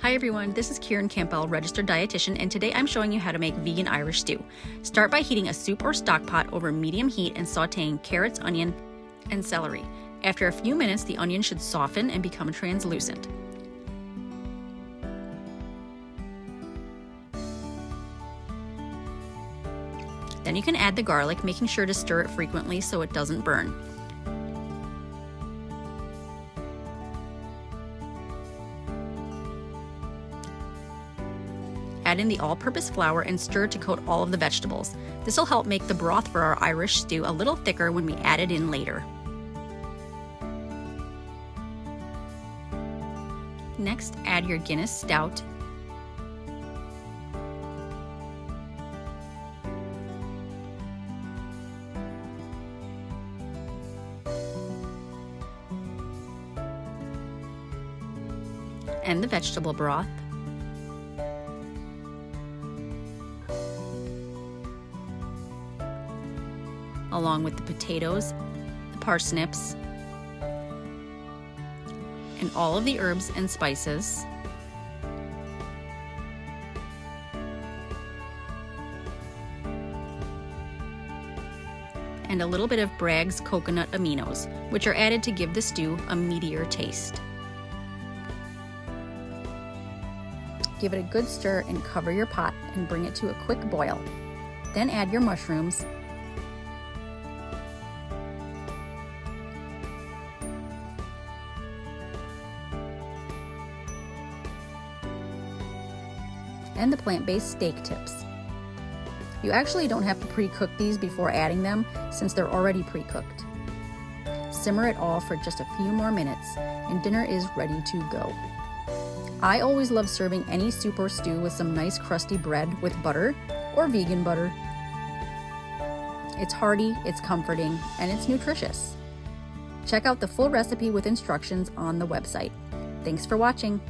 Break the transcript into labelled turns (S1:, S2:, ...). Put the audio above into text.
S1: Hi everyone, this is Kieran Campbell, registered dietitian, and today I'm showing you how to make vegan Irish stew. Start by heating a soup or stock pot over medium heat and sauteing carrots, onion, and celery. After a few minutes, the onion should soften and become translucent. Then you can add the garlic, making sure to stir it frequently so it doesn't burn. Add in the all-purpose flour and stir to coat all of the vegetables. This will help make the broth for our Irish stew a little thicker when we add it in later. Next, add your Guinness Stout, and the vegetable broth. Along with the potatoes, the parsnips, and all of the herbs and spices. And a little bit of Bragg's coconut aminos, which are added to give the stew a meatier taste. Give it a good stir and cover your pot and bring it to a quick boil. Then add your mushrooms, and the plant-based steak tips. You actually don't have to pre-cook these before adding them since they're already pre-cooked. Simmer it all for just a few more minutes and dinner is ready to go. I always love serving any soup or stew with some nice crusty bread with butter or vegan butter. It's hearty, it's comforting, and it's nutritious. Check out the full recipe with instructions on the website. Thanks for watching.